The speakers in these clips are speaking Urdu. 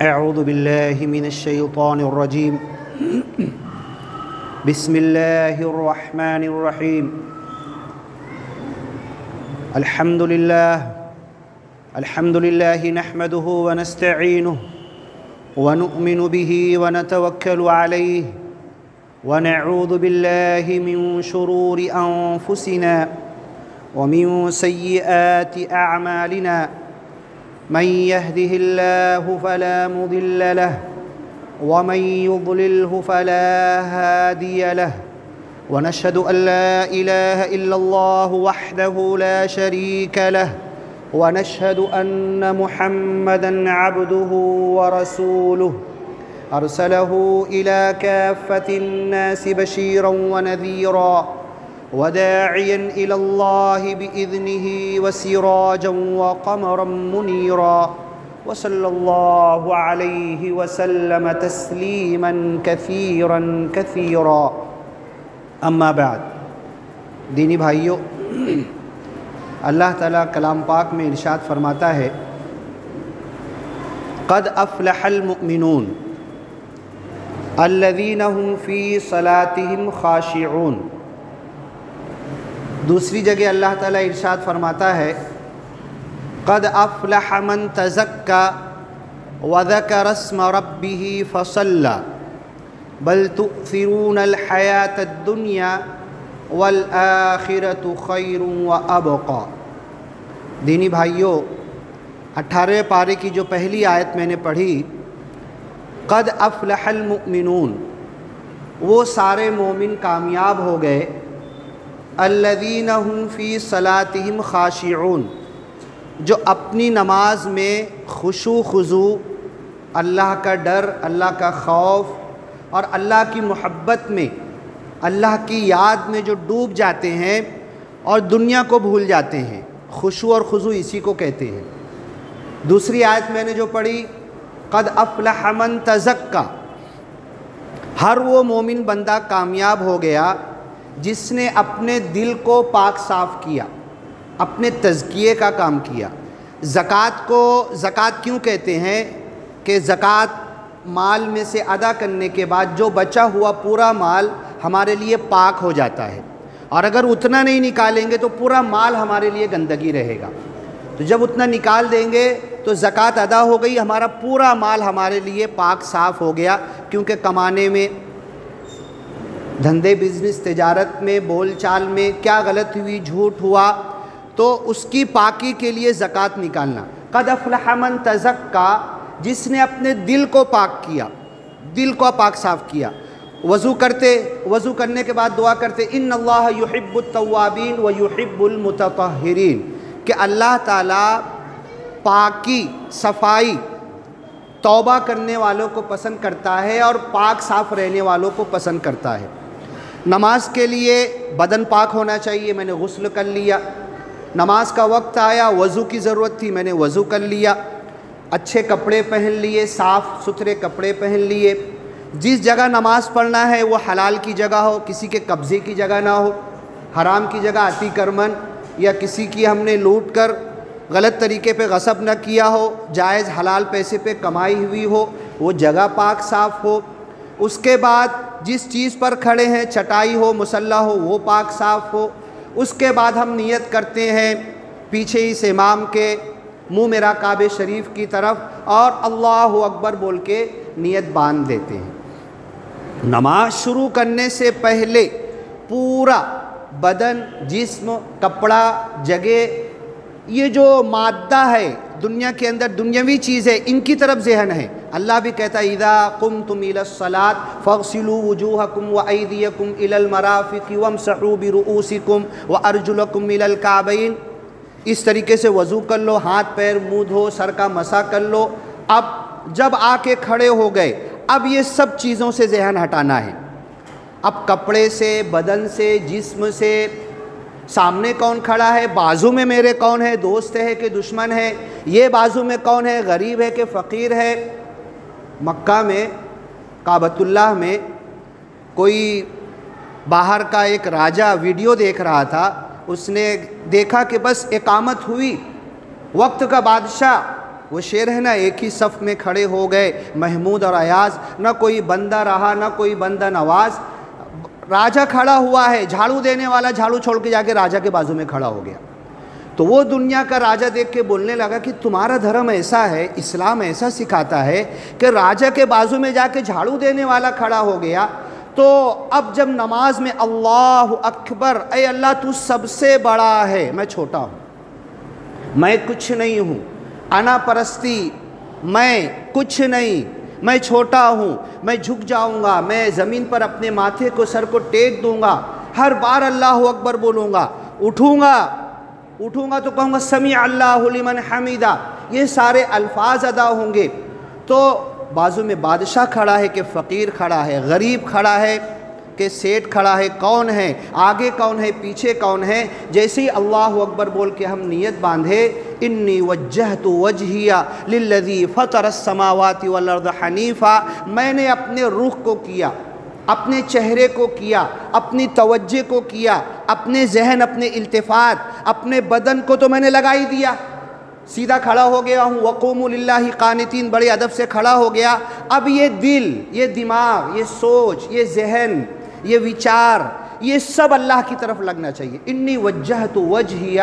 اعوذ باللہ من الشیطان الرجیم بسم اللہ الرحمن الرحیم الحمد للہ نحمده ونستعینه ونؤمن به ونتوکل علیہ ونعوذ باللہ من شرور انفسنا ومن سیئات اعمالنا من يهده الله فلا مضل له ومن يضلله فلا هادي له ونشهد أن لا إله إلا الله وحده لا شريك له ونشهد أن محمدًا عبده ورسوله أرسله إلى كافة الناس بشيرا ونذيرا وداعيا إلى الله بإذنه وسراجا وقمرا منيرا وصلى الله عليه وسلم تسليما كثيرا كثيرا اما بعد دینی بھائیو، اللہ تعالیٰ کلام پاک میں ارشاد فرماتا ہے قد افلح المؤمنون الذين هم في صلاتهم خاشعون۔ دوسری جگہ اللہ تعالیٰ ارشاد فرماتا ہے قد افلح من تزکا وذکر اسم ربہ فصلی بل تؤثرون الحیاة الدنیا والآخرة خیر وابقا۔ دینی بھائیو، 18 پارے کی جو پہلی آیت میں نے پڑھی، قد افلح المؤمنون، وہ سارے مومن کامیاب ہو گئے، الذین هم فی صلاتہم خاشعون، جو اپنی نماز میں خشوع خضوع، اللہ کا ڈر، اللہ کا خوف اور اللہ کی محبت میں، اللہ کی یاد میں جو ڈوب جاتے ہیں اور دنیا کو بھول جاتے ہیں۔ خشوع اور خضوع اسی کو کہتے ہیں۔ دوسری آیت میں نے جو پڑھی قد افلح من تزکا، ہر وہ مومن بندہ کامیاب ہو گیا جس نے اپنے دل کو پاک صاف کیا، اپنے تزکیے کا کام کیا۔ زکوٰۃ کو زکوٰۃ کیوں کہتے ہیں کہ زکوٰۃ مال میں سے ادا کرنے کے بعد جو بچا ہوا پورا مال ہمارے لیے پاک ہو جاتا ہے، اور اگر اتنا نہیں نکالیں گے تو پورا مال ہمارے لیے گندگی رہے گا۔ تو جب اتنا نکال دیں گے تو زکوٰۃ ادا ہو گئی، ہمارا پورا مال ہمارے لیے پاک صاف ہو گیا، کیونکہ کمانے میں، دھندے بزنس تجارت میں، بول چال میں کیا غلط ہوئی، جھوٹ ہوا، تو اس کی پاکی کے لیے زکوٰۃ نکالنا۔ قد افلح من تزکا، جس نے اپنے دل کو پاک کیا، دل کو پاک صاف کیا۔ وضو کرنے کے بعد دعا کرتے ان اللہ یحب التوابین ویحب المتطہرین، کہ اللہ تعالیٰ پاکی، صفائی، توبہ کرنے والوں کو پسند کرتا ہے اور پاک صاف رہنے والوں کو پسند کرتا ہے۔ نماز کے لیے بدن پاک ہونا چاہیے، میں نے غسل کر لیا۔ نماز کا وقت آیا، وضو کی ضرورت تھی، میں نے وضو کر لیا۔ اچھے کپڑے پہن لیے، صاف ستھرے کپڑے پہن لیے۔ جس جگہ نماز پڑھنا ہے وہ حلال کی جگہ ہو، کسی کے قبضے کی جگہ نہ ہو، حرام کی جگہ عتی کرمن یا کسی کی ہم نے لوٹ کر غلط طریقے پہ غصب نہ کیا ہو، جائز حلال پیسے پہ کمائی ہوئی ہو، وہ جگہ پاک صاف ہو۔ اس کے بعد جس چیز پر کھڑے ہیں، چٹائی ہو، مصلی ہو، وہ پاک صاف ہو۔ اس کے بعد ہم نیت کرتے ہیں پیچھے اس امام کے، منہ میرا کعبہ شریف کی طرف، اور اللہ اکبر بول کے نیت باندھ دیتے ہیں۔ نماز شروع کرنے سے پہلے پورا بدن، جسم، کپڑا، جگہ، یہ جو مادہ ہے دنیا کے اندر، دنیاوی چیز ہے، ان کی طرف ذہن ہے۔ اللہ بھی کہتا ہے اذا قمتم الى الصلاة فاغسلوا وجوہکم وایدیکم الى المرافق وامسحوا برؤوسکم وارجلکم الى الکعبین۔ اس طریقے سے وضو کر لو، ہاتھ پیر منہ دھو، سر کا مسح کر لو۔ اب جب آ کے کھڑے ہو گئے، اب یہ سب چیزوں سے ذہن ہٹانا ہے۔ اب کپڑے سے، بدن سے، جسم سے، سامنے کون کھڑا ہے، بازو میں میرے کون ہے، دوست ہے کہ دشمن ہے، یہ بازو میں کون ہے، غریب ہے کہ فقیر ہے۔ مکہ میں، کعبۃ اللہ میں، کوئی باہر کا ایک راجہ ویڈیو دیکھ رہا تھا، اس نے دیکھا کہ بس اقامت ہوئی، وقت کا بادشاہ وہ شعر ہے نا، ایک ہی صف میں کھڑے ہو گئے محمود اور ایاز، نہ کوئی بندہ رہا نہ کوئی بندہ نواز، راجہ کھڑا ہوا ہے، جھاڑو دینے والا جھاڑو چھوڑ کے جا کے راجہ کے بازو میں کھڑا ہو گیا۔ تو وہ دنیا کا راجہ دیکھ کے بولنے لگا کہ تمہارا دھرم ایسا ہے، اسلام ایسا سکھاتا ہے کہ راجہ کے بازو میں جا کے جھاڑو دینے والا کھڑا ہو گیا، تو اب جب نماز میں اللہ اکبر، اے اللہ تو سب سے بڑا ہے، میں چھوٹا ہوں، میں کچھ نہیں ہوں، انا پرستی، میں کچھ نہیں، میں چھوٹا ہوں، میں جھک جاؤں گا، میں زمین پر اپنے ماتھے کو سر کو ٹیک دوں گا، ہر بار اللہ اکبر بولوں گا، اٹھوں گا تو کہوں گا سمیع اللہ لمن حمیدہ، یہ سارے الفاظ ادا ہوں گے۔ تو بازو میں بادشاہ کھڑا ہے کہ فقیر کھڑا ہے، غریب کھڑا ہے کہ سیٹھ کھڑا ہے، کون ہے آگے، کون ہے پیچھے، کون ہے؟ جیسے ہی اللہ اکبر بول کے ہم نیت باندھے، انی وجہت وجہی للذی فطر السماوات والارض حنیفا، میں نے اپنے رخ کو کیا، اپنے چہرے کو کیا، اپنی توجہ کو کیا، اپنے ذہن، اپنے التفات، اپنے بدن کو تو میں نے لگا ہی دیا، سیدھا کھڑا ہو گیا ہوں، وقوموا للہ قانتین، بڑے ادب سے کھڑا ہو گیا۔ اب یہ دل، یہ دماغ، یہ سوچ، یہ ذہن، یہ وچار، یہ سب اللہ کی طرف لگنا چاہیے۔ انی وجہت وجہی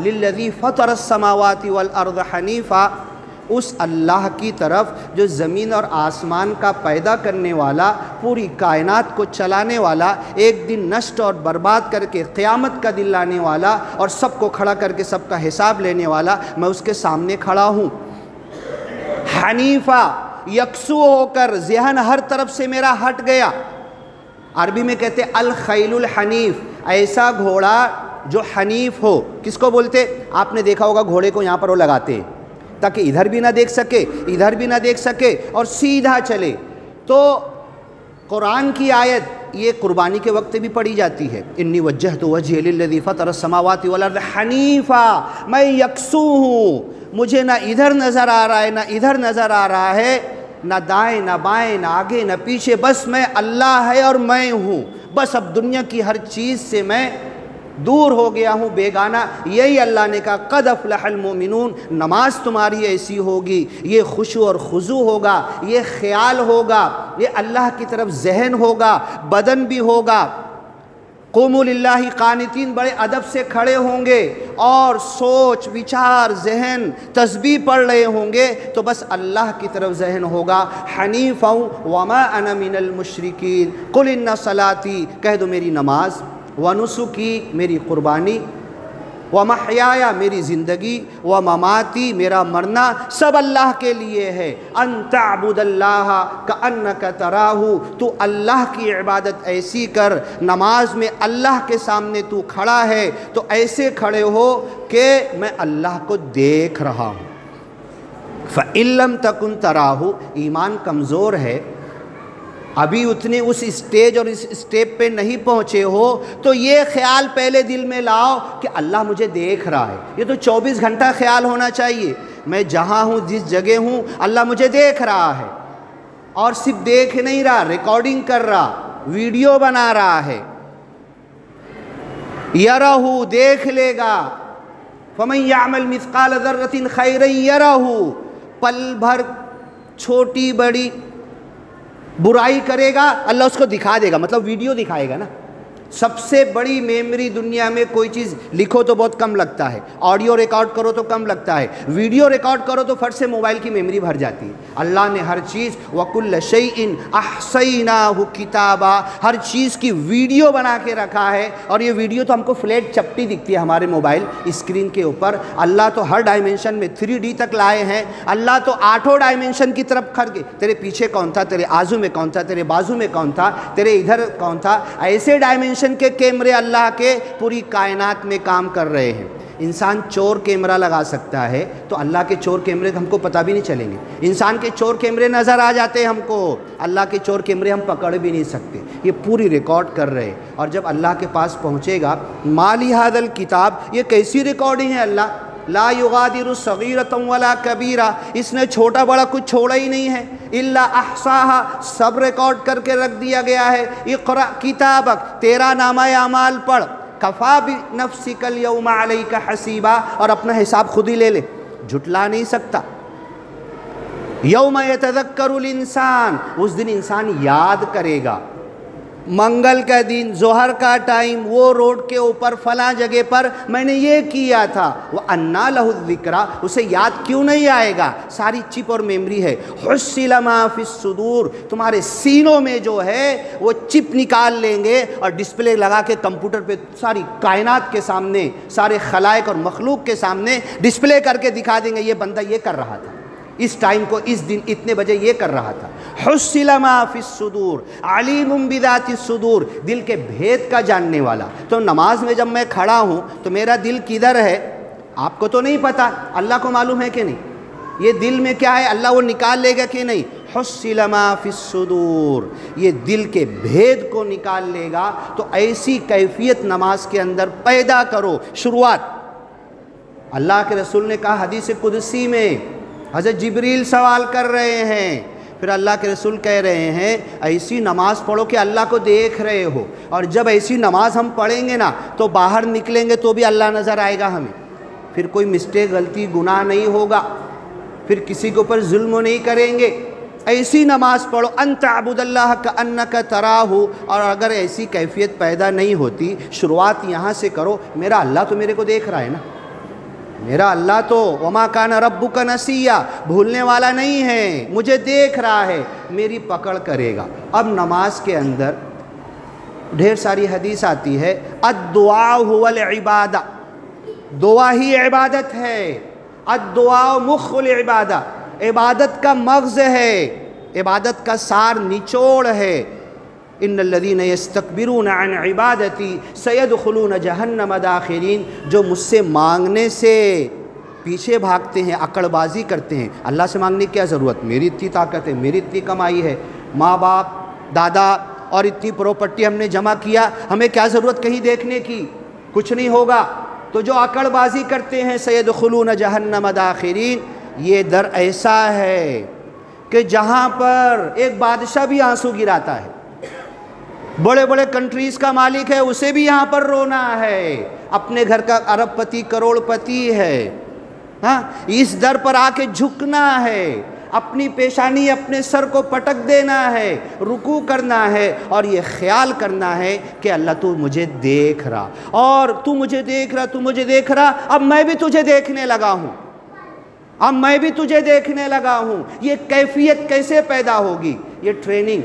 للذی فطر السماوات والارض حنیفا، اس اللہ کی طرف جو زمین اور آسمان کا پیدا کرنے والا، پوری کائنات کو چلانے والا، ایک دن نشٹ اور برباد کر کے قیامت کا دن لانے والا، اور سب کو کھڑا کر کے سب کا حساب لینے والا، میں اس کے سامنے کھڑا ہوں۔ حنیفہ، یکسو ہو کر، ذہن ہر طرف سے میرا ہٹ گیا۔ عربی میں کہتے الخیل الحنیف، ایسا گھوڑا جو حنیف ہو۔ کس کو بولتے؟ آپ نے دیکھا ہوگا گھوڑے کو یہاں پر وہ لگاتے ہیں تاکہ ادھر بھی نہ دیکھ سکے ادھر بھی نہ دیکھ سکے اور سیدھا چلے۔ تو قرآن کی آیت یہ قربانی کے وقت بھی پڑھی جاتی ہے، انی وجہت وجہی للذی فطر السماوات والارض حنیفا، میں یکسو ہوں، مجھے نہ ادھر نظر آ رہا ہے نہ ادھر نظر آ رہا ہے، نہ دائیں نہ بائیں نہ آگے نہ پیچھے، بس میں اللہ ہے اور میں ہوں، بس اب دنیا کی ہر چیز سے میں دور ہو گیا ہوں، بیگانہ۔ یہی اللہ نے کہا قد افلح المؤمنون، نماز تمہاری ایسی ہوگی، یہ خشوع اور خضوع ہوگا، یہ خیال ہوگا، یہ اللہ کی طرف ذہن ہوگا، بدن بھی ہوگا۔ قوموا للہ قانتین، بڑے ادب سے کھڑے ہوں گے اور سوچ، وچار، ذہن، تسبیح پڑھ رہے ہوں گے، تو بس اللہ کی طرف ذہن ہوگا۔ حنیفا وما انا من المشرکین، قل ان صلاتی، کہہ دو میری نماز، ونسکی میری قربانی، ومحیایا میری زندگی، ومماتی میرا مرنا، سب اللہ کے لیے ہے۔ ان تعبد اللہ کأنک تراہ، تو اللہ کی عبادت ایسی کر، نماز میں اللہ کے سامنے تو کھڑا ہے تو ایسے کھڑے ہو کہ میں اللہ کو دیکھ رہا ہوں۔ فإن لم تکن تراہ، ایمان کمزور ہے، ابھی اتنے اس اسٹیج اور اس اسٹیپ پہ نہیں پہنچے ہو، تو یہ خیال پہلے دل میں لاؤ کہ اللہ مجھے دیکھ رہا ہے۔ یہ تو 24 گھنٹہ خیال ہونا چاہیے، میں جہاں ہوں، جس جگہ ہوں، اللہ مجھے دیکھ رہا ہے، اور صرف دیکھ نہیں رہا، ریکارڈنگ کر رہا، ویڈیو بنا رہا ہے۔ یرہ، دیکھ لے گا۔ فمن یعمل مثقال ذرۃ خیرا یرہ، پل بھر چھوٹی بڑی برائی کرے گا اللہ اس کو دکھا دے گا، مطلب ویڈیو دکھائے گا نا۔ سب سے بڑی میموری دنیا میں، کوئی چیز لکھو تو بہت کم لگتا ہے، آڈیو ریکارڈ کرو تو کم لگتا ہے، ویڈیو ریکارڈ کرو تو فٹ سے موبائل کی میموری بھر جاتی ہے۔ اللہ نے ہر چیز وَكُلَّ شَيْءٍ أَحْصَيْنَاهُ كِتَابًا، ہر چیز کی ویڈیو بنا کے رکھا ہے، اور یہ ویڈیو تو ہم کو فلیٹ چپٹی دکھتی ہے ہمارے موبائل اسکرین کے اوپر، اللہ تو ہر ڈائمنشن میں 3D تک لائے ہیں۔ اللہ تو 8 ڈائمنشن کی طرف کھڑ کے، تیرے پیچھے کون تھا، تیرے آزو میں کون تھا، تیرے بازو میں کون تھا، تیرے ادھر کون تھا، ایسے ڈائمنشن کے کیمرے اللہ کے پوری کائنات میں کام کر رہے ہیں۔ انسان چور کیمرہ لگا سکتا ہے تو اللہ کے چور کیمرے ہم کو پتہ بھی نہیں چلیں گے۔ انسان کے چور کیمرے نظر آ جاتے ہیں ہم کو، اللہ کے چور کیمرے ہم پکڑ بھی نہیں سکتے، یہ پوری ریکارڈ کر رہے ہیں۔ اور جب اللہ کے پاس پہنچے گا، مالی ھذا الکتاب، یہ کیسی ریکارڈنگ ہے اللہ، لا یغادر صغیرۃ ولا کبیرہ، اس نے چھوٹا بڑا کچھ چھوڑا ہی نہیں ہے، الا احصاها، سب ریکارڈ کر کے رکھ دیا گیا ہے۔ اقرأ کتابک، تیرا نامہ اعمال پڑھ، کفا بنفسک اليوم علیک حسیبا، اور اپنا حساب خود ہی لے لے، جھٹلا نہیں سکتا۔ یوم یتذکر الانسان، اس دن انسان یاد کرے گا، منگل کا دن، ظہر کا ٹائم، وہ روڈ کے اوپر فلاں جگہ پر میں نے یہ کیا تھا، وَأَنَّا لَهُ الذِّكْرَى، اسے یاد کیوں نہیں آئے گا؟ ساری چپ اور میموری ہے۔ حُصِّلَ مَا فِي الصُّدُورِ، تمہارے سینوں میں جو ہے وہ چپ نکال لیں گے اور ڈسپلے لگا کے کمپیوٹر پہ ساری کائنات کے سامنے، سارے خلائق اور مخلوق کے سامنے ڈسپلے کر کے دکھا دیں گے یہ بندہ یہ کر رہا تھا، اس ٹائم کو اس دن اتنے بجے یہ کر رہا تھا۔ حُصِّلَ مَا فِي الصُّدُورِ عَلِيمٌ بِذَاتِ الصُّدُورِ، دل کے بھید کا جاننے والا۔ تو نماز میں جب میں کھڑا ہوں تو میرا دل کدھر ہے آپ کو تو نہیں پتا، اللہ کو معلوم ہے کہ نہیں؟ یہ دل میں کیا ہے اللہ وہ نکال لے گا کہ نہیں؟ حُصِّلَ مَا فِي الصُّدُورِ، یہ دل کے بھید کو نکال لے گا۔ تو ایسی کیفیت نماز کے اندر پیدا کرو۔ شروعات اللہ کے رسول نے کہا حدیث قدسی میں، حضرت جبریل سوال کر رہے ہیں، پھر اللہ کے رسول کہہ رہے ہیں ایسی نماز پڑھو کہ اللہ کو دیکھ رہے ہو، اور جب ایسی نماز ہم پڑھیں گے نا تو باہر نکلیں گے تو بھی اللہ نظر آئے گا ہمیں، پھر کوئی مسٹیک غلطی گناہ نہیں ہوگا، پھر کسی کے اوپر ظلم نہیں کریں گے۔ ایسی نماز پڑھو ان تعبد اللہ کأنک تراہ، اور اگر ایسی کیفیت پیدا نہیں ہوتی، شروعات یہاں سے کرو، میرا اللہ تو میرے کو دیکھ رہا ہے نا، میرا اللہ تو وما کان ربک نسیا، بھولنے والا نہیں ہے، مجھے دیکھ رہا ہے، میری پکڑ کرے گا۔ اب نماز کے اندر ڈھیر ساری حدیث آتی ہے، الدعاء هو العبادہ، دعا ہی عبادت ہے، الدعاء مخ العبادہ، عبادت کا مغز ہے، عبادت کا سار نچوڑ ہے۔ ان الذین یستکبرون عن عبادتی سیدخلون جہنم داخرین، جو مجھ سے مانگنے سے پیچھے بھاگتے ہیں، عقڑ بازی کرتے ہیں، اللہ سے مانگنے کی کیا ضرورت، میری اتنی طاقت ہے، میری اتنی کمائی ہے، ماں باپ دادا اور اتنی پراپرٹی ہم نے جمع کیا، ہمیں کیا ضرورت کہیں دیکھنے کی، کچھ نہیں ہوگا۔ تو جو عقڑ بازی کرتے ہیں سیدخلون جہنم داخرین، یہ در ایسا ہے کہ جہاں پر ایک بادشاہ بھی آنسو گراتا ہے، بڑے بڑے کنٹریز کا مالک ہے، اسے بھی یہاں پر رونا ہے، اپنے گھر کا ارب پتی کروڑ پتی ہے، ہاں اس در پر آ کے جھکنا ہے، اپنی پیشانی اپنے سر کو پٹک دینا ہے، رکوع کرنا ہے، اور یہ خیال کرنا ہے کہ اللہ تو مجھے دیکھ رہا، اور تو مجھے دیکھ رہا، تو مجھے دیکھ رہا، اب میں بھی تجھے دیکھنے لگا ہوں، اب میں بھی تجھے دیکھنے لگا ہوں۔ یہ کیفیت کیسے پیدا ہوگی؟ یہ ٹریننگ،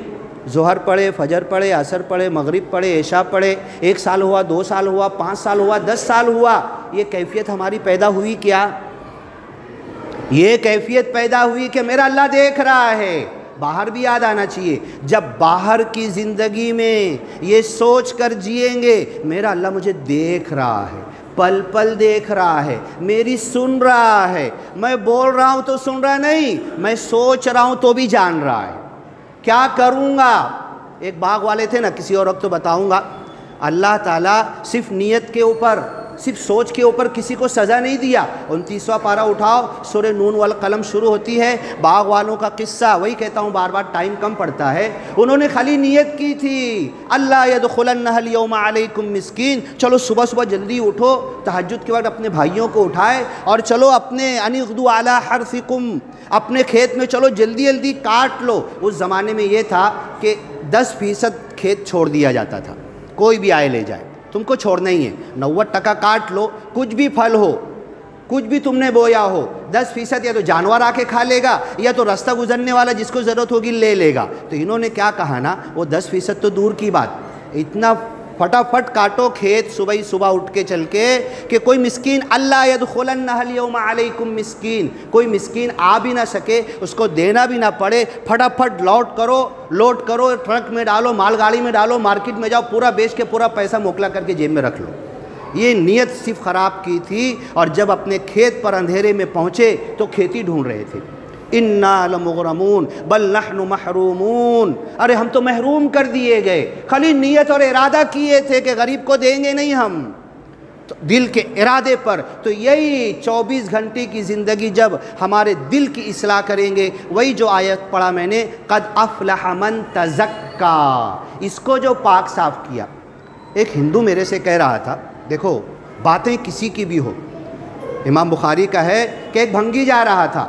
ظہر پڑھے، فجر پڑھے، عصر پڑھے، مغرب پڑھے، عشاء پڑھے، 1 سال ہوا، 2 سال ہوا، 5 سال ہوا، 10 سال ہوا، یہ کیفیت ہماری پیدا ہوئی کیا؟ یہ کیفیت پیدا ہوئی کہ میرا اللہ دیکھ رہا ہے۔ باہر بھی یاد آنا چاہیے، جب باہر کی زندگی میں یہ سوچ کر جئیں گے میرا اللہ مجھے دیکھ رہا ہے، پل پل دیکھ رہا ہے، میری سن رہا ہے، میں بول رہا ہوں تو سن رہا نہیں، میں سوچ رہا ہوں تو بھی جان رہا ہے، کیا کروں گا؟ ایک باغ والے تھے نا، کسی اور وقت تو بتاؤں گا، اللہ تعالیٰ صرف نیت کے اوپر، صرف سوچ کے اوپر کسی کو سزا نہیں دیا۔ 29واں پارہ اٹھاؤ، سورہ نون والقلم شروع ہوتی ہے، باغ والوں کا قصہ، وہی کہتا ہوں بار بار، ٹائم کم پڑتا ہے، انہوں نے خالی نیت کی تھی، اللہ یدخلنہ اليوم علیکم مسکین، چلو صبح صبح جلدی اٹھو، تہجد کے وقت اپنے بھائیوں کو اٹھائے اور چلو اپنے ان اغدوا علی حرثکم، اپنے کھیت میں چلو جلدی جلدی کاٹ لو۔ اس زمانے میں یہ تھا کہ 10% کھیت چھوڑ دیا جاتا تھا، کوئی بھی آئے لے جائے، تم کو چھوڑنا ہی ہے، 90% کاٹ لو، کچھ بھی پھل ہو، کچھ بھی تم نے بویا ہو، 10% یا تو جانور آ کے کھا لے گا، یا تو راستہ گزرنے والا جس کو ضرورت ہوگی لے لے گا۔ تو انہوں نے کیا کہا نا، وہ 10% تو دور کی بات، اتنا فٹافٹ کاٹو کھیت صبح ہی صبح اٹھ کے چل کے کہ کوئی مسکین اللہ یدخلنہ اليوم علیکم مسکین، کوئی مسکین آ بھی نہ سکے، اس کو دینا بھی نہ پڑے، فٹافٹ لوٹ کرو، ٹرک میں ڈالو، مال گاڑی میں ڈالو، مارکیٹ میں جاؤ، پورا بیچ کے پورا پیسہ موکلا کر کے جیب میں رکھ لو۔ یہ نیت صرف خراب کی تھی، اور جب اپنے کھیت پر اندھیرے میں پہنچے تو کھیتی ڈھونڈ رہے تھے، انا لمغرمون بل نحن محرومون، ارے ہم تو محروم کر دیے گئے، خالی نیت اور ارادہ کیے تھے کہ غریب کو دیں گے نہیں ہم، تو دل کے ارادے پر۔ تو یہی 24 گھنٹے کی زندگی جب ہمارے دل کی اصلاح کریں گے، وہی جو آیت پڑھا میں نے، قد افلح من تزکا، اس کو جو پاک صاف کیا۔ ایک ہندو میرے سے کہہ رہا تھا، دیکھو باتیں کسی کی بھی ہو، امام بخاری کا ہے کہ ایک بھنگی جا رہا تھا،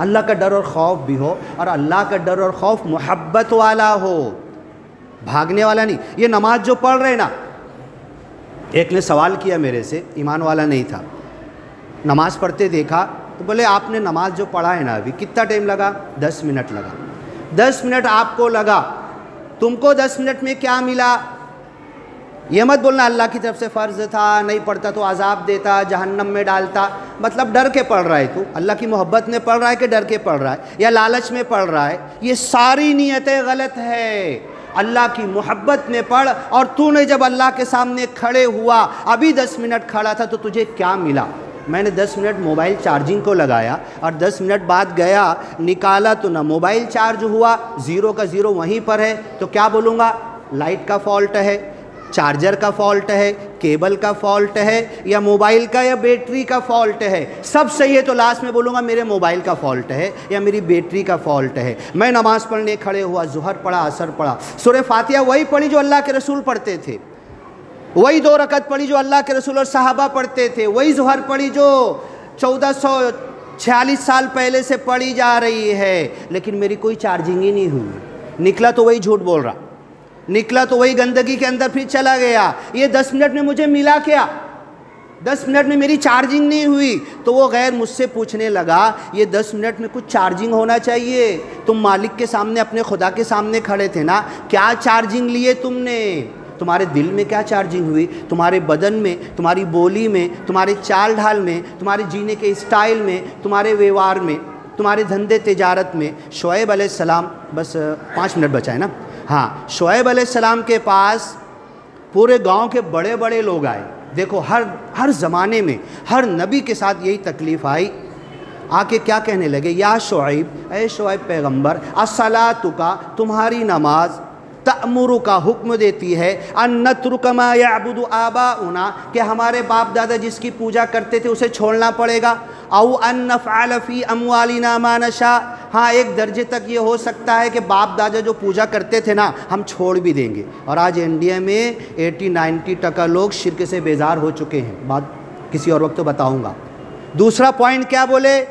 اللہ کا ڈر اور خوف بھی ہو، اور اللہ کا ڈر اور خوف محبت والا ہو، بھاگنے والا نہیں۔ یہ نماز جو پڑھ رہے نا، ایک نے سوال کیا میرے سے، ایمان والا نہیں تھا، نماز پڑھتے دیکھا تو بولے آپ نے نماز جو پڑھا ہے نا ابھی کتنا ٹائم لگا؟ 10 منٹ لگا۔ 10 منٹ آپ کو لگا، تم کو 10 منٹ میں کیا ملا؟ یہ مت بولنا اللہ کی طرف سے فرض تھا، نہیں پڑھتا تو عذاب دیتا، جہنم میں ڈالتا۔ مطلب ڈر کے پڑھ رہا ہے تو، اللہ کی محبت میں پڑھ رہا ہے کہ ڈر کے پڑھ رہا ہے یا لالچ میں پڑھ رہا ہے؟ یہ ساری نیتیں غلط ہے۔ اللہ کی محبت میں پڑھ، اور تو نے جب اللہ کے سامنے کھڑے ہوا، ابھی 10 منٹ کھڑا تھا تو تجھے کیا ملا؟ میں نے 10 منٹ موبائل چارجنگ کو لگایا اور 10 منٹ بعد گیا نکالا تو نہ موبائل چارج ہوا، 0 کا 0 وہیں پر ہے، تو کیا بولوں گا؟ لائٹ کا فالٹ ہے، چارجر کا فالٹ ہے، کیبل کا فالٹ ہے، یا موبائل کا یا بیٹری کا فالٹ ہے؟ سب صحیح ہے تو لاسٹ میں بولوں گا میرے موبائل کا فالٹ ہے یا میری بیٹری کا فالٹ ہے۔ میں نماز پڑھنے کھڑے ہوا، ظہر پڑھا، عصر پڑھا، سورہ فاتحہ وہی پڑھی جو اللہ کے رسول پڑھتے تھے، وہی 2 رکعت پڑھی جو اللہ کے رسول اور صحابہ پڑھتے تھے، وہی ظہر پڑھی جو 1446 سال پہلے سے پڑھی جا رہی ہے، لیکن میری کوئی چارجنگ ہی نہیں ہوئی۔ نکلا تو وہی جھوٹ بول رہا، نکلا تو وہی گندگی کے اندر پھر چلا گیا۔ یہ 10 منٹ میں مجھے ملا کیا؟ 10 منٹ میں میری چارجنگ نہیں ہوئی۔ تو وہ غیر مجھ سے پوچھنے لگا یہ 10 منٹ میں کچھ چارجنگ ہونا چاہیے، تم مالک کے سامنے اپنے خدا کے سامنے کھڑے تھے نا، کیا چارجنگ لیے تم نے؟ تمہارے دل میں کیا چارجنگ ہوئی؟ تمہارے بدن میں، تمہاری بولی میں، تمہارے چال ڈھال میں، تمہارے جینے کے اسٹائل میں، تمہارے ویوہار میں، تمہارے دھندے تجارت میں۔ شعیب علیہ السلام، بس 5 منٹ بچا ہے نا، ہاں، شعیب علیہ السلام کے پاس پورے گاؤں کے بڑے بڑے لوگ آئے۔ دیکھو ہر زمانے میں ہر نبی کے ساتھ یہی تکلیف آئی۔ آ کے کیا کہنے لگے؟ یا شعیب، اے شعیب پیغمبر، الصلاۃ، تمہاری نماز، تأمر کا حکم دیتی ہے، ان نترک ما یعبد آباؤنا، کہ ہمارے باپ دادا جس کی پوجا کرتے تھے اسے چھوڑنا پڑے گا، او ان نفعل فی اموالنا ما نشاء، ہاں ایک درجے تک یہ ہو سکتا ہے کہ باپ دادا جو پوجا کرتے تھے نا ہم چھوڑ بھی دیں گے۔ اور آج انڈیا میں 80-90% لوگ شرک سے بیزار ہو چکے ہیں، بات کسی اور وقت تو بتاؤں گا۔ دوسرا پوائنٹ کیا بولے؟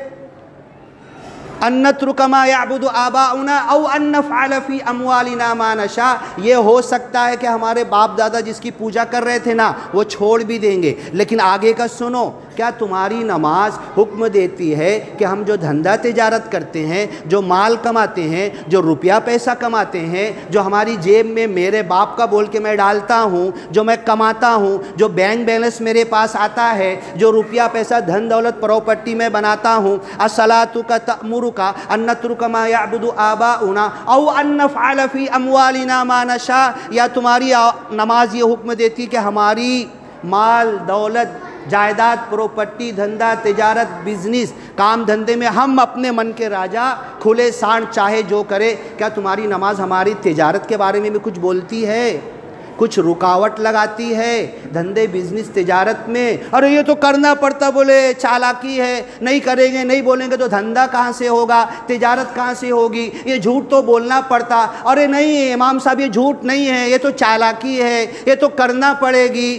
ان نترک ما یعبد آباؤنا او ان نفعل فی اموالنا ما نشاء، یہ ہو سکتا ہے کہ ہمارے باپ دادا جس کی پوجا کر رہے تھے نا وہ چھوڑ بھی دیں گے، لیکن آگے کا سنو، کیا تمہاری نماز حکم دیتی ہے کہ ہم جو دھندا تجارت کرتے ہیں، جو مال کماتے ہیں، جو روپیہ پیسہ کماتے ہیں، جو ہماری جیب میں میرے باپ کا بول کے میں ڈالتا ہوں، جو میں کماتا ہوں، جو بینک بیلنس میرے پاس آتا ہے، جو روپیہ پیسہ دھن دولت پراپرٹی میں بناتا ہوں، الصلاۃ کا تأمر کا ان نترک ما یعبد آباؤنا او ان نفعل فی اموالنا ما نشاء، یا تمہاری نماز یہ حکم دیتی کہ ہماری مال دولت جائیداد پراپرٹی دھندا تجارت بزنس کام دھندے میں ہم اپنے من کے راجا، کھلے سانڈ چاہے جو کرے، کیا تمہاری نماز ہماری تجارت کے بارے میں بھی کچھ بولتی ہے؟ کچھ رکاوٹ لگاتی ہے دھندے بزنس تجارت میں؟ ارے یہ تو کرنا پڑتا، بولے چالاکی ہے، نہیں کریں گے نہیں بولیں گے تو دھندا کہاں سے ہوگا، تجارت کہاں سے ہوگی، یہ جھوٹ تو بولنا پڑتا۔ ارے نہیں امام صاحب، یہ جھوٹ نہیں ہے، یہ تو چالاکی ہے، یہ تو کرنا پڑے گی،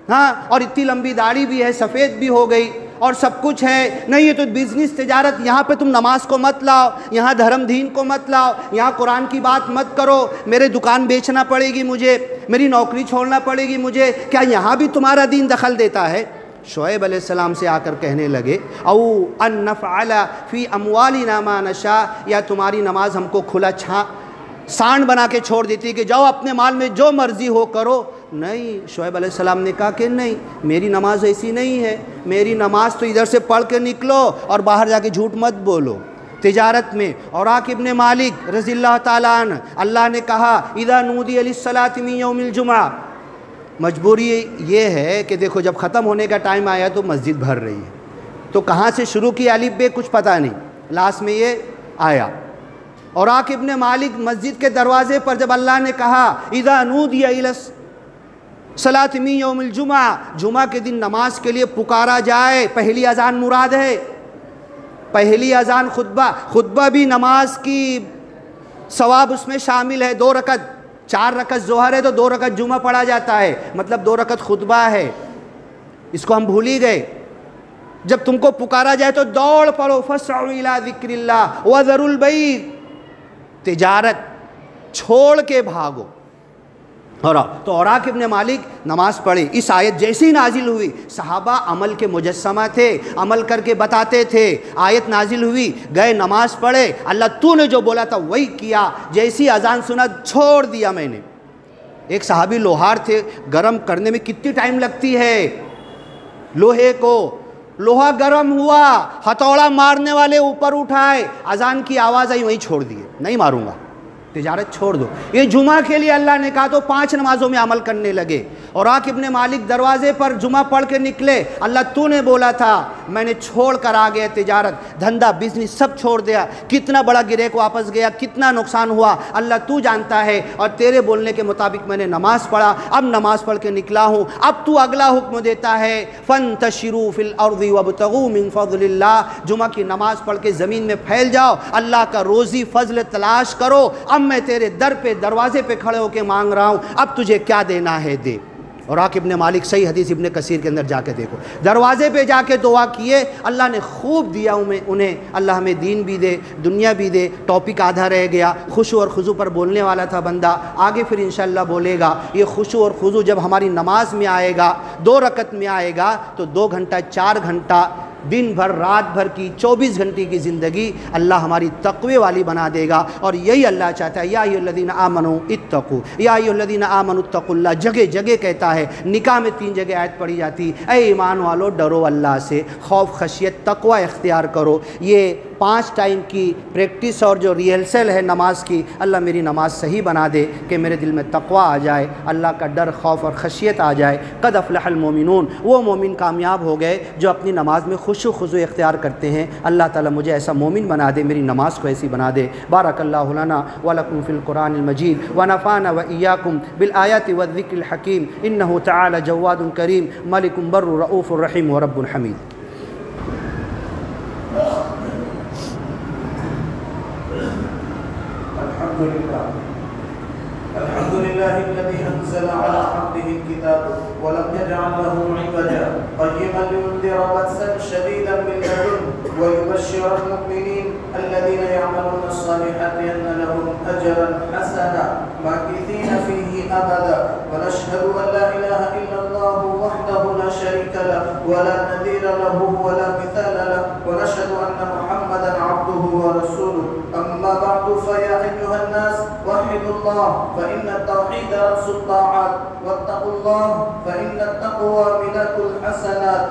ہاں، اور اتنی لمبی داڑھی بھی ہے، سفید بھی ہو گئی اور سب کچھ ہے، نہیں یہ تو بزنس تجارت، یہاں پہ تم نماز کو مت لاؤ، یہاں دھرم دین کو مت لاؤ، یہاں قرآن کی بات مت کرو، میرے دکان بیچنا پڑے گی مجھے، میری نوکری چھوڑنا پڑے گی مجھے، کیا یہاں بھی تمہارا دین دخل دیتا ہے؟ شعیب علیہ السلام سے آ کر کہنے لگے او ان نفعل فی اموالنا ما نشاء، یا تمہاری نماز ہم کو کھلا سانڈ بنا کے چھوڑ دیتی کہ جاؤ اپنے مال میں جو مرضی ہو کرو؟ نہیں، شعیب علیہ السلام نے کہا کہ نہیں، میری نماز ایسی نہیں ہے، میری نماز تو ادھر سے پڑھ کے نکلو اور باہر جا کے جھوٹ مت بولو۔ تجارت میں اوراق ابن مالک رضی اللہ تعالیٰ عنہ، اللہ نے کہا اذا نودی للصلاۃ من یوم الجمعہ، مجبوری یہ ہے کہ دیکھو جب ختم ہونے کا ٹائم آیا تو مسجد بھر رہی ہے، تو کہاں سے شروع کی الف بے کچھ پتہ نہیں، لاسٹ میں یہ آیا۔ اوراق ابن مالک مسجد کے دروازے پر جب اللہ نے کہا اذا نودی صلاۃ من یوم الجمعہ، جمعہ کے دن نماز کے لیے پکارا جائے، پہلی اذان مراد ہے، پہلی اذان خطبہ بھی نماز کی ثواب اس میں شامل ہے، 2 رکعت، 4 رکعت ظہر ہے تو 2 رکعت جمعہ پڑھا جاتا ہے، مطلب 2 رکعت خطبہ ہے، اس کو ہم بھول ہی گئے۔ جب تم کو پکارا جائے تو دوڑ پڑو، فاسعوا الی ذکر اللہ وذروا البیع، تجارت چھوڑ کے بھاگو۔ اور تو اوراق ابن مالک نماز پڑھی، اس آیت جیسی نازل ہوئی، صحابہ عمل کے مجسمہ تھے، عمل کر کے بتاتے تھے، آیت نازل ہوئی، گئے نماز پڑھے، اللہ تو نے جو بولا تھا وہی کیا، جیسی اذان سنا چھوڑ دیا میں نے۔ ایک صحابی لوہار تھے، گرم کرنے میں کتنی ٹائم لگتی ہے لوہے کو، لوہا گرم ہوا، ہتھوڑا مارنے والے اوپر اٹھائے، اذان کی آواز آئی وہیں چھوڑ دیے، نہیں ماروں گا، تجارت چھوڑ دو۔ یہ جمعہ کے لیے اللہ نے کہا تو 5 نمازوں میں عمل کرنے لگے۔ اوراق ابن مالک دروازے پر جمعہ پڑھ کے نکلے، اللہ تو نے بولا تھا، میں نے چھوڑ کر آ گیا، تجارت دھندا بزنس سب چھوڑ دیا، کتنا بڑا گرے کو واپس گیا، کتنا نقصان ہوا اللہ تو جانتا ہے، اور تیرے بولنے کے مطابق میں نے نماز پڑھا، اب نماز پڑھ کے نکلا ہوں، اب تو اگلا حکم دیتا ہے فانتشروا فی الارض وابتغوا من فضل اللہ، جمعہ کی نماز پڑھ کے زمین میں پھیل جاؤ، اللہ کا روزی فضل تلاش کرو، اب میں تیرے در پہ دروازے پہ کھڑے ہو کے مانگ رہا ہوں، اب تجھے کیا دینا ہے دے۔ اوراق ابن مالک، صحیح حدیث ابن کثیر کے اندر جا کے دیکھو، دروازے پہ جا کے دعا کیے، اللہ نے خوب دیا انہیں، اللہ ہمیں دین بھی دے دنیا بھی دے۔ ٹاپک آدھا رہ گیا، خشوع اور خضوع پر بولنے والا تھا بندہ، آگے پھر انشاءاللہ بولے گا۔ یہ خشوع اور خضوع جب ہماری نماز میں آئے گا، 2 رکعت میں آئے گا، تو 2 گھنٹہ 4 گھنٹہ دن بھر رات بھر کی 24 گھنٹے کی زندگی اللہ ہماری تقوی والی بنا دے گا، اور یہی اللہ چاہتا ہے۔ یا ایھا الذین آمنوا اتقوا، یا ایھا الذین آمنوا اتقوا اللہ، جگہ جگہ کہتا ہے، نکاح میں 3 جگہ آیت پڑھی جاتی، اے ایمان والو ڈرو اللہ سے، خوف خشیت تقوی اختیار کرو۔ یہ 5 ٹائم کی پریکٹس اور جو ریہرسل ہے نماز کی، اللہ میری نماز صحیح بنا دے کہ میرے دل میں تقوی آ جائے، اللہ کا ڈر خوف اور خشیت آ جائے۔ قد افلح المومنون، وہ مومن کامیاب ہو گئے جو اپنی نماز میں خشوع خضوع اختیار کرتے ہیں۔ اللہ تعالیٰ مجھے ایسا مومن بنا دے، میری نماز کو ایسی بنا دے۔ بارک اللہ لنا ولکم فی القرآن المجید ونفعنا وإیاکم بالآیات والذکر الحکیم، انہ تعالی جواد کریم ملک بر رؤوف رحیم ورب حمید۔ الحمد لله الذي أنزل على عبده الكتاب ولم يجعل له عوجا قيما لينذر بأسا شديدا من لدنه ويبشر المؤمنين الذين يعملون الصالحات أن لهم أجرا حسنا ماكثين فيه أبدا ونشهد أن لا إله إلا الله وحده لا شريك له ولا نذير له ولا مثال له ونشهد أن محمدا عبده ورسوله أما بعد فيا أيها الناس وحدوا الله فإن التوحيد رأس الطاعات واتقوا الله فإن التقوى ملك الحسنات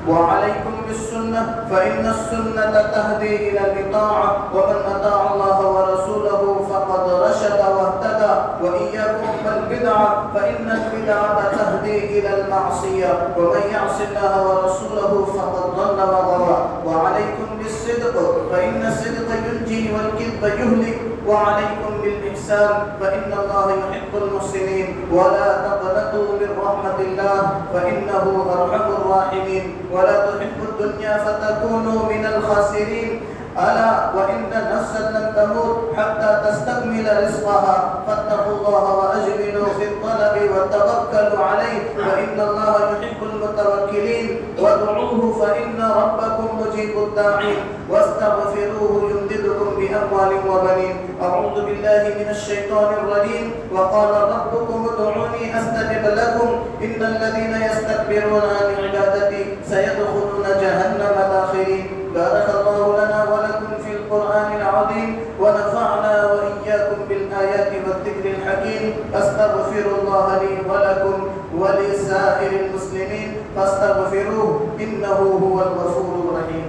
وعليكم بالسنة فإن السنة تهدي إلى الطاعة ومن أطاع الله ورسوله فقد رشد واهتدى وإياكم بالبدعة فإن البدعة تهدي إلى المعصية ومن يعص الله ورسوله فقد ضل وغوى وعليكم بالصدق فإن الصدق ينجي والكذب يهلك وعليكم بالإحسان فإن الله يحب المحسنين ولا تقنطوا من رحمة الله فإنه أرحم الراحمين ولا تحبوا الدنيا فتكونوا من الخاسرين ألا وإن نفسا لن تموت حتى تستكمل رزقها فاتقوا الله وأجملوا في الطلب وتوكلوا عليه فإن الله يحب المتوكلين وادعوه فإن ربكم مجيب الداعين واستغفروه يمددكم بأموال وبنين أعوذ بالله من الشيطان الرجيم وقال ربكم ادعوني أستجب لكم إن الذين يستكبرون عن عبادتي سيدخلون جهنم داخرين بارك الله لنا ولكم في القرآن العظيم ونفعنا وإياكم بالآيات والذكر الحكيم أستغفر الله لي ولكم ولسائر المسلمين فاستغفروه إنه هو الغفور الرحيم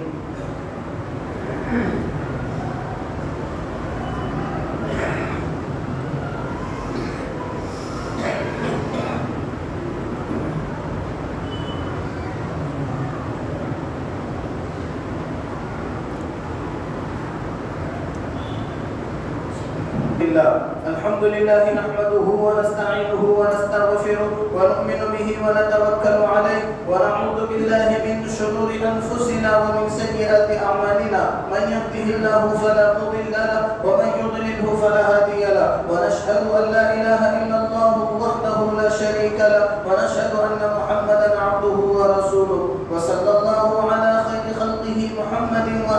الحمد لله نحمده ونستعينه ونستغفره ونؤمن به ونتوكل عليه ونعوذ بالله من شرور أنفسنا ومن سيئات أعمالنا من يهده الله فلا مضل له ومن يضلله فلا هادي له ونشهد أن لا إله إلا الله وحده لا شريك له ونشهد أن محمدا عبده ورسوله وصلى الله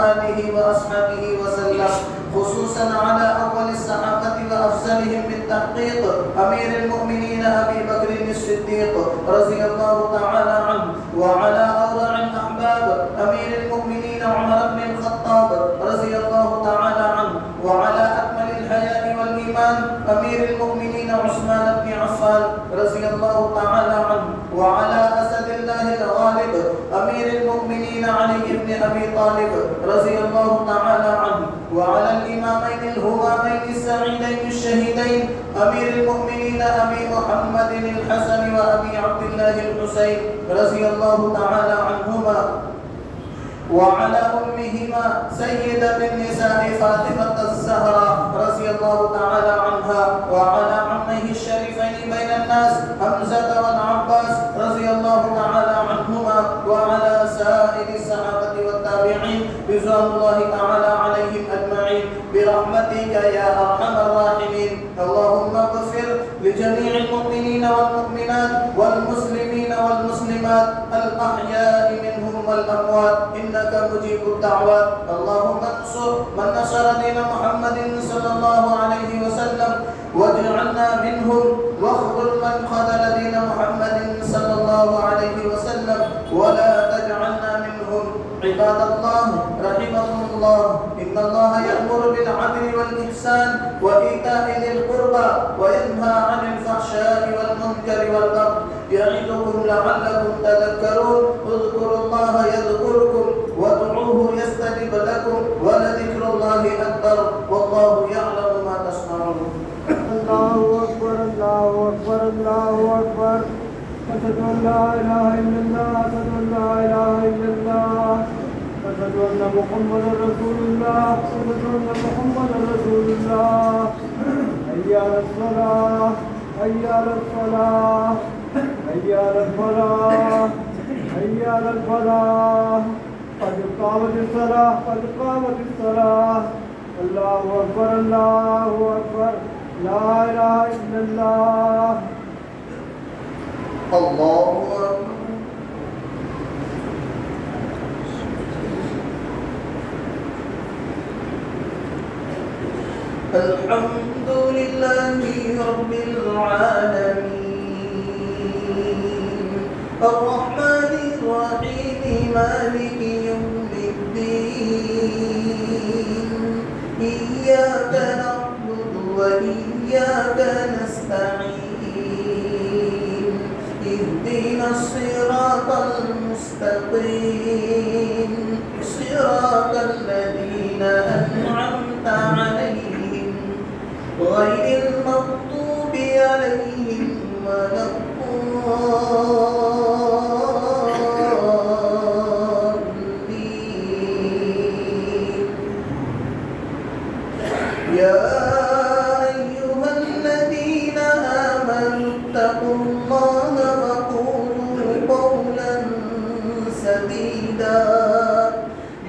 وآله وأصحابه وسلم، خصوصا على أول الصحابة وأفضلهم بالتحقيق أمير المؤمنين أبي بكر الصديق رضي الله تعالى عنه، وعلى أورع الأحباب أمير المؤمنين عمر بن الخطاب رضي الله تعالى عنه، وعلى أكمل الحياء والإيمان أمير المؤمنين عثمان بن عفان رضي الله تعالى عنه، وعلى أسد الله الغالب أمير المؤمنين علي بن أبي طالب رضي الله تعالى عنه، وعلى الإمامين الهمامين السعيدين الشهيدين أمير المؤمنين أبي محمد الحسن وأبي عبد الله الحسين رضي الله تعالى عنهما، وعلى أمهما سيدة النساء فاطمة الزهراء رضي الله تعالى عنها، وعلى عميه الشريفين بين الناس حمزة والعباس رضي الله تعالى عنهما، وعلى سائر الصحابة والتابعين رضوان الله تعالى عليهم أجمعين برحمتك يا أرحم الراحمين. اللهم اغفر لجميع المؤمنين والمؤمنات والمسلمين والمسلمات الأحياء منهم والأموات إنك مجيب الدعوات. اللهم انصر من نصر دين محمد صلى الله عليه وسلم واجعلنا منهم، واخذل من خذل دين محمد صلى الله عليه وسلم ولا تجعلنا منهم. عباد الله رحمكم الله، إن الله يأمر بالعدل والإحسان وإيتاء ذي القربى وينهى عن الفحشاء والمنكر والبغي يعظكم لعلكم تذكرون. اذكروا الله يذكركم وادعوه يستجب لكم ولذكر الله أكبر والله يعلم ما تصنعون. الله أكبر الله أكبر الله أكبر. أشهد أن لا إله إلا الله أشهد أن لا إله إلا الله أشهد أن محمدا رسول الله أشهد أن محمدا رسول الله. حي على الصلاة حي على الصلاة حي على الفلاح حي على الفلاح. قد قامت الصلاة قد قامت الصلاة. الله أكبر الله أكبر لا إله إلا الله. الله أكبر. الحمد لله رب العالمين الرحمن الرحيم مالك يوم الدين إياك نعبد وإياك نستعين اهدنا الصراط المستقيم صراط الذين أنعمت عليهم غير المغضوب عليهم ولا الضالين. يا أيها الذين آمنوا اتقوا الله وقولوا قولا سديدا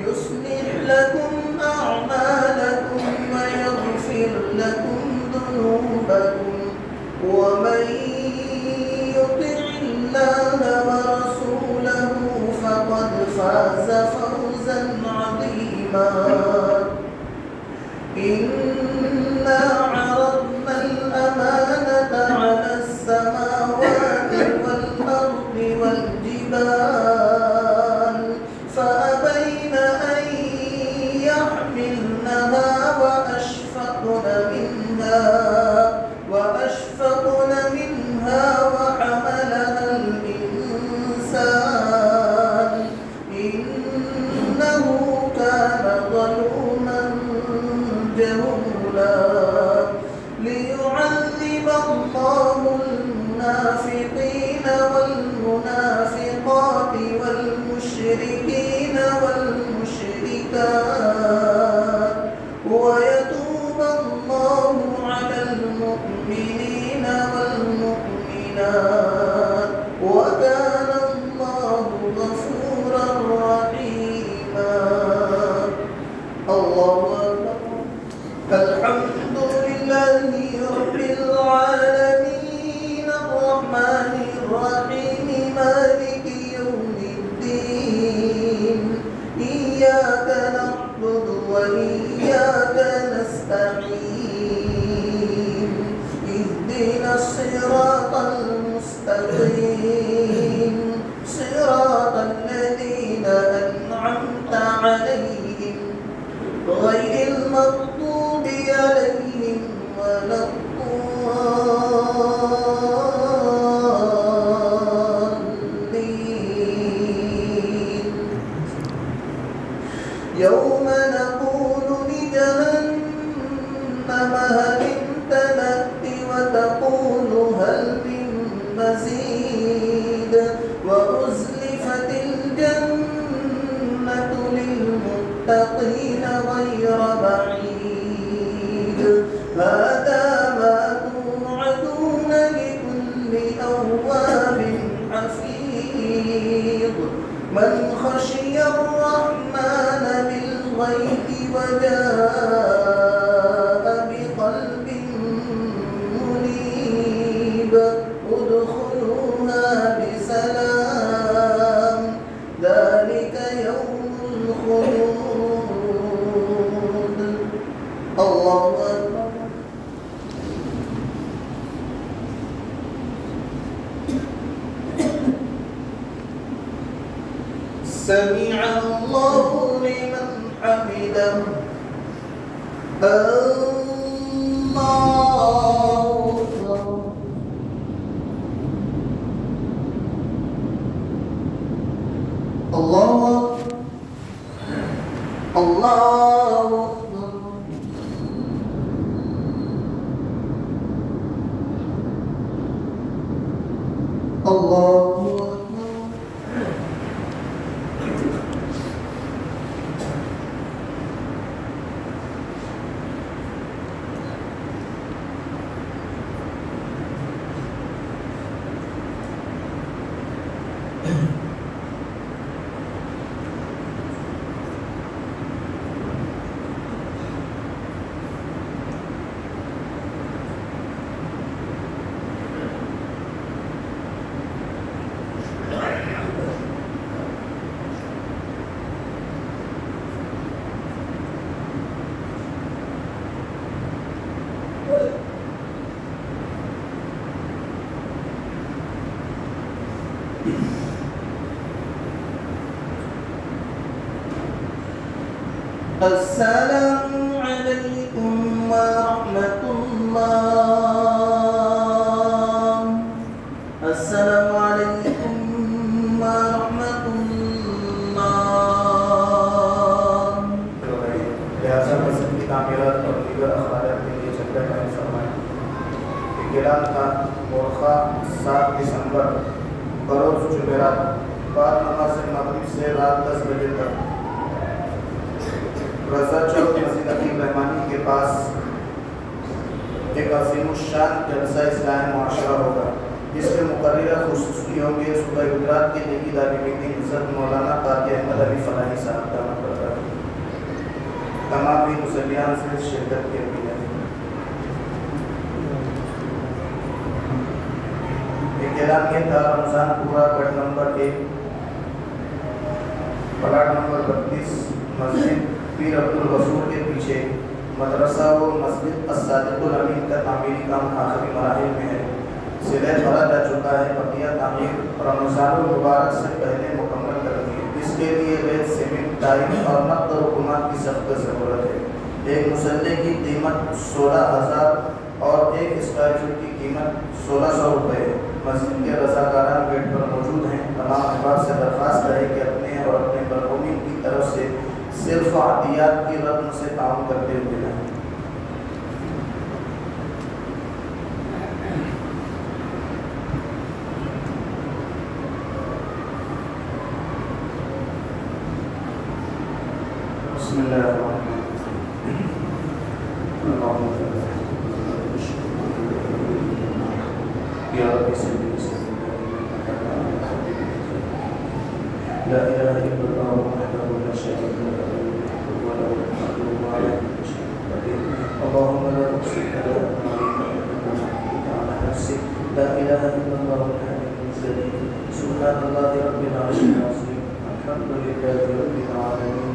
يصلح لكم أعمالكم ويغفر لكم ذنوبكم، ومن يطع الله ورسوله فقد فاز فوزا عظيما. إنا عرضنا الأمانة على السماوات والأرض والجبال فأبين أن يحملنها وأشفقن منها وحملها الإنسان إنه كان ظلوما جهولا. ليعذب الله المنافقين والمنافقات والمشركين والمشركات ويتوب الله على المؤمنين والمؤمنات وكان الله غفورا رحيما. الله أكبر. الحمد لله رب العالمين الرحمن الرحيم مالك يوم الدين إياك نعبد وإياك نستعين اهدنا الصراط المستقيم صراط الذين أنعمت عليهم غير المغضوب عليهم ولا الضالين يوم نقول لجهنم هل امتلأت وتقول هل من مزيد وأزلفت الجنة للمتقين غير بعيد هذا ما توعدون لكل أواب حفيظ من خشي الرحمن بالغيب وجاء بقلب منيب ادخلوها بسلام ذلك يوم الخلود الله أكبر سمع الله لمن حمده الله أكبر الله أكبر الله أكبر الله أكبر السلام عليكم ورحمة الله السلام عليكم ورحمة الله لہذا مسجد کی تعمیرات اور دیگر اخراجات کے لیے چندہ قائم فرمائیں اعلان تھا مورخہ 7 دسمبر بروز جمعرات بعد نماز مغرب سے رات 10 بجے تک رضا چوک مسجد حکیم رحمانی کے پاس ایک عظیم الشان جلسہ اصلاح معاشرہ ہوگا جس میں مقررہ خصوصی ہوں گے صوبہ گجرات کے دیگی دارالعلوم حضرت مولانا قاری احمد علی فلاحی صاحب دامت برکاتہ تمام بھی مسلیان سے شرکت کی اپیل ہے ایک اعلان یہ تھا رمضان پورا گڑھ نمبر 1 پلاٹ نمبر 32 مسجد پیر عبدالغفور کے پیچھے مدرسہ و مسجد الصادق الامین کا تعمیری کام آخری مراحل میں ہے سلح بھرا جا چکا ہے بقیہ تعمیر رمضان المبارک سے پہلے مکمل کر دی اس کے لیے ریت سیمنٹ ٹائل اور نقد و رقومات کی سخت ضرورت ہے ایک مسلح کی قیمت 16,000 اور ایک اسکوائر فٹ کی قیمت 1,600 روپے ہے مسجد کے رضاکاران گیٹ پر موجود ہیں تمام احباب سے درخواست ہے کہ اپنے اور اپنے مرحومین کی طرف سے صرف عطیات کی رقم سے تعاون کرتے ہوئے ہیں بسم اللہ الرحمن الرحیم اللہم یا رب صلی لا الہ الا اللہ وحدہ لا شریک له وله الملك وعلى كل شيء قدير اللهم لا احصي ثناء عليك انك انت على نفسك لا اله الا الله الحليم الجليل سبحان الله رب العرش العظيم الحمد لله رب العالمين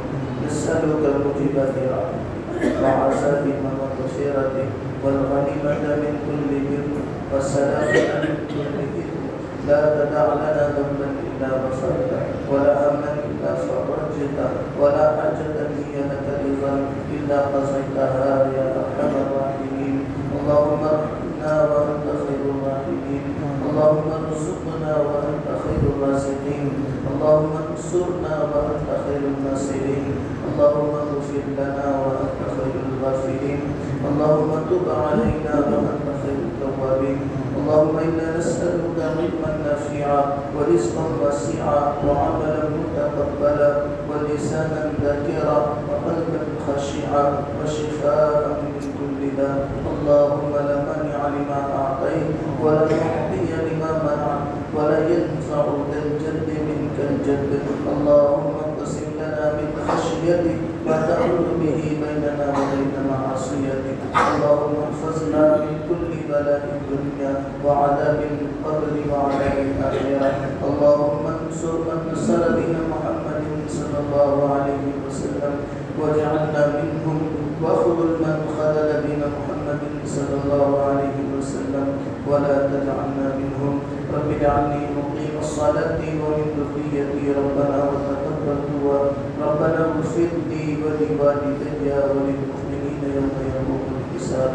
نسألك موجبات رحمتك وعزائم مغفرتك والغنيمة من كل بر والسلامة من كل إثم لا تدع لنا ذنبا إلا غفرته ولا هما إلا فرجته ولا حاجة هي لك رضا إلا قضيتها يا أرحم الراحمين. اللهم ارحمنا وأنت خير الراحمين. اللهم ارزقنا وأنت خير الرازقين. اللهم انصرنا وأنت خير الناصرين. اللهم اغفر لنا وأنت خير الغافرين. اللهم تب علينا وأنت خير التوابين. اللهم إنا نسألك علما نافعا ورزقا واسعا وعملا متقبلا ولسانا ذاكرا وقلبا خاشعا وشفاء من كل داء. اللهم لا مانع لما أعطيت ولا معطي لما منعت ولا ينفع ذا الجد منك الجد. اللهم اقسم لنا من خشيتك ما تحول به بيننا وبين معصيتك. اللهم احفظنا من كل بلاء الدنيا وعذاب القبر وعذاب الآخرة. اللهم انصر من نصر دين محمد صلى الله عليه وسلم واجعلنا منهم واخذل من خذل دين محمد صلى الله عليه وسلم ولا تجعلنا منهم. رب اجعلني مقيم الصلاة ومن ذريتي ربنا وتقبل دعاء. ربنا اغفر لي ولوالدي وللمؤمنين يوم يقوم الحساب.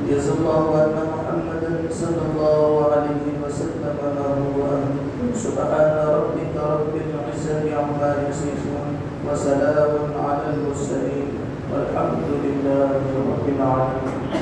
جزا الله أن محمدا صلى الله عليه وسلم ما هو أهل. سبحان ربك رب العزة عما يصفون وسلام على المرسلين والحمد لله رب العالمين.